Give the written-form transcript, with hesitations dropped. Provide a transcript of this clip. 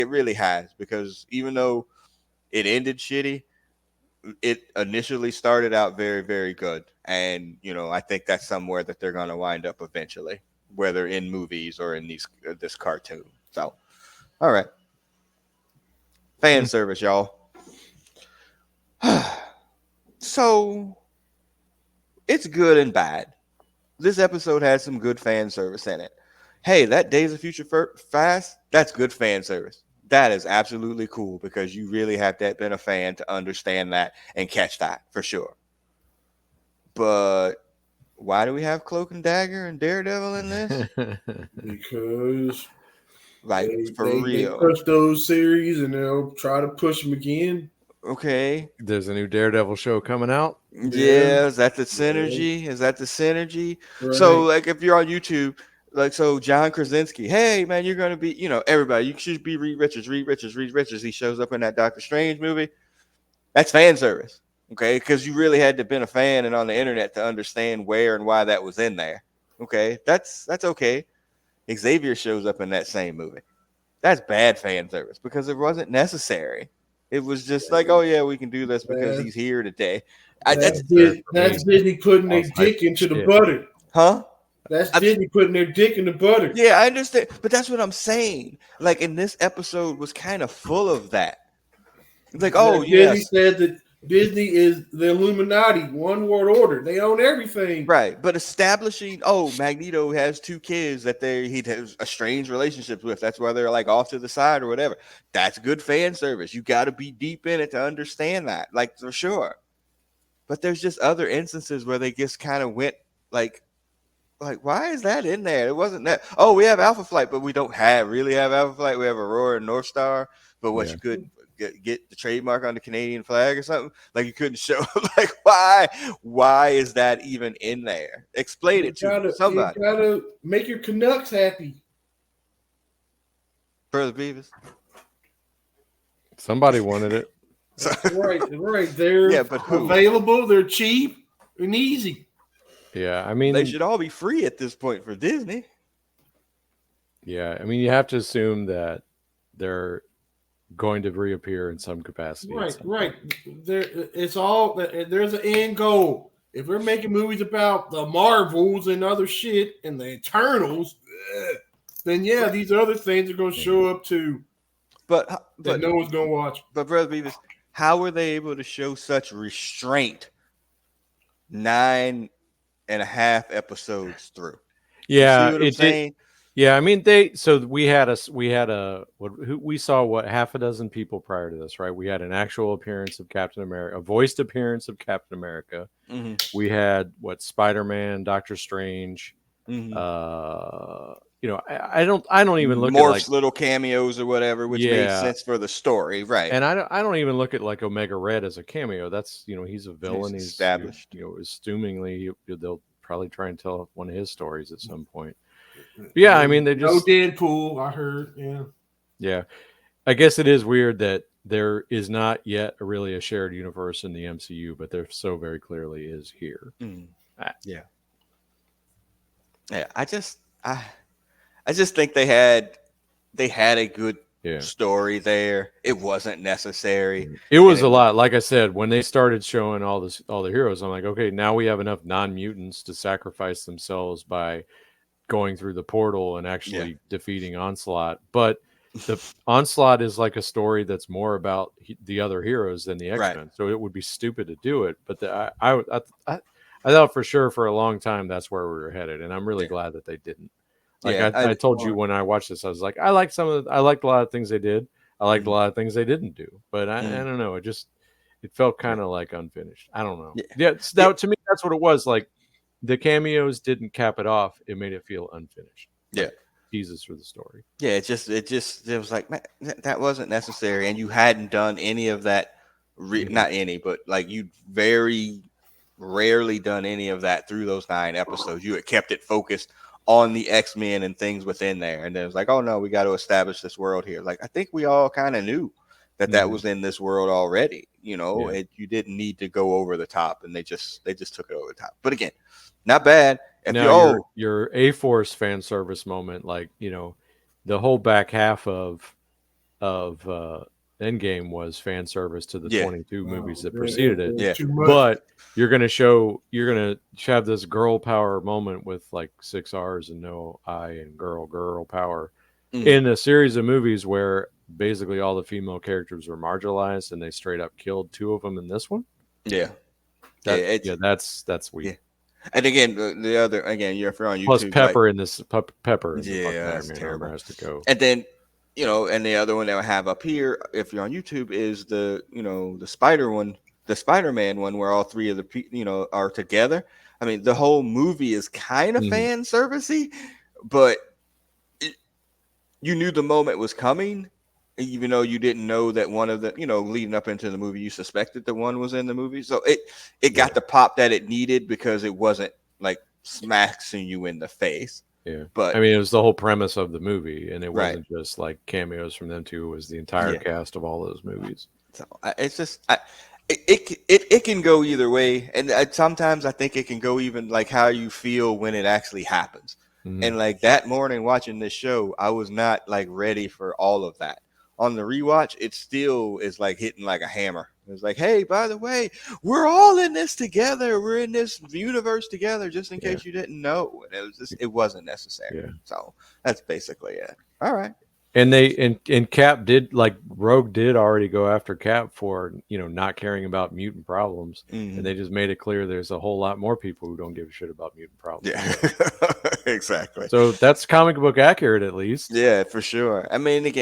It really has, because even though it ended shitty, it initially started out very, very good. And, I think that's somewhere that they're going to wind up eventually, whether in movies or in this cartoon. So, all right. Fan service, y'all. So, it's good and bad. This episode has some good fan service in it. Hey, that Days of Future Fast, that's good fan service. That is absolutely cool, because you really have to have been a fan to understand that and catch that for sure. But why do we have Cloak and Dagger and Daredevil in this? Because Like, for they real. push those series and they'll try to push them again. Okay. There's a new Daredevil show coming out. Yeah, is that the synergy? Is that the synergy? Right. So, like, if you're on YouTube, like, so John Krasinski, hey man, you're gonna be, everybody, you should be Reed Richards. Reed Richards. He shows up in that Doctor Strange movie. That's fan service, okay? Because you really had to have been a fan and on the internet to understand where and why that was in there. Okay, that's okay. Xavier shows up in that same movie. That's bad fan service, because it wasn't necessary. It was just like, oh yeah, we can do this because he's here today. That's Disney putting their dick into the butter. Huh? That's Disney putting their dick in the butter. Yeah, I understand. But that's what I'm saying. Like, in this episode was kind of full of that. Like, oh, yeah. Disney said that Disney is the Illuminati, one world order. They own everything. Right. But establishing, Magneto has 2 kids that he has a strange relationships with. That's why they're like off to the side or whatever. That's good fan service. You got to be deep in it to understand that, like, for sure. But there's just other instances where they just kind of went like, why is that in there? It wasn't that. Oh, we have Alpha Flight, but we don't really have Alpha Flight. We have Aurora and North Star. But what you could get the trademark on the Canadian flag or something, like, you couldn't show. Like, why is that even in there? Explain it to somebody. You gotta make your Canucks happy. Brother Beavis. Somebody wanted it. Right. They're but who? Available. They're cheap and easy. Yeah, I mean, they should all be free at this point for Disney. Yeah, I mean, you have to assume that they're going to reappear in some capacity. Right. There's an end goal. If we're making movies about the Marvels and other shit and the Eternals, then yeah, these other things are going to show up too. But no one's going to watch. But Brother Beavis, how were they able to show such restraint 9.5 episodes through? Yeah, it did. Yeah, I mean, we saw what, half a dozen people prior to this, right? We had an actual appearance of Captain America, a voiced appearance of Captain America. Mm-hmm. We had Spider-Man, Doctor Strange. Mm-hmm. I don't even look Morph's at little cameos or whatever, which made sense for the story, right? And I don't even look at like Omega Red as a cameo. That's he's a villain. He's established. Assumingly they'll probably try and tell one of his stories at some point. But yeah, I mean, they just Deadpool. I heard, yeah. I guess it is weird that there is not yet really a shared universe in the MCU, but there so very clearly is here. Yeah. I just think they had a good story there. It wasn't necessary. It was a lot. Like I said, when they started showing all the heroes, I'm like, okay, now we have enough non-mutants to sacrifice themselves by going through the portal and actually defeating Onslaught. But the Onslaught is like a story that's more about the other heroes than the X-Men. Right. So it would be stupid to do it. But I thought for sure for a long time that's where we were headed, and I'm really glad that they didn't. Like I told you when I watched this, I was like, I liked a lot of things they did. I liked a lot of things they didn't do. But I don't know. It felt kind of like unfinished. I don't know. To me, that's what it was. Like, the cameos didn't cap it off. It made it feel unfinished. Yeah. Jesus for the story. Yeah, it was like, man, that wasn't necessary. And you hadn't done any of that. Not any, but like, you very rarely done any of that through those 9 episodes. You had kept it focused on the X-Men and things within there. And then it was like, oh no, we got to establish this world here. Like, I think we all kind of knew that was in this world already, and you didn't need to go over the top, and they just took it over the top. But again, not bad. Your A-Force fan service moment, like, the whole back half of of Endgame was fan service to the Yeah. 22 movies that There- preceded it. there's Yeah. too much. But you're gonna have this girl power moment with like 6 R's and no I and girl power Mm. in a series of movies where basically all the female characters were marginalized and they straight up killed 2 of them in this one. Yeah. That's weak. Yeah. And again, the other again, if you're on YouTube, Plus like- Pepper in this Pepper in the Yeah, fucking that's Iron Man terrible. armor has to go. and then and the other one that I have up here, if you're on YouTube, is the the Spider-Man one, where all three of the are together. I mean, the whole movie is kind of Mhm. fan servicey, but you knew the moment was coming, even though you didn't know that one of the leading up into the movie, you suspected the one was in the movie. So it got the pop that it needed because it wasn't like smacking you in the face. Yeah, But I mean, it was the whole premise of the movie, and it Right. wasn't just like cameos from them two. It was the entire Yeah. cast of all those movies. So it's just it can go either way, and sometimes I think it can go even like how you feel when it actually happens. Mhm. And like that morning watching this show, I was not like ready for all of that. On the rewatch, it still is like hitting like a hammer. It's like, hey, by the way, we're all in this together. We're in this universe together, just in Yeah. case you didn't know. And it wasn't necessary. Yeah. So that's basically it. All right. And they and Cap did, like, Rogue did already go after Cap for not caring about mutant problems, Mhm. and they just made it clear there's a whole lot more people who don't give a shit about mutant problems. Yeah, exactly. So that's comic book accurate, at least. Yeah, for sure. I mean, again,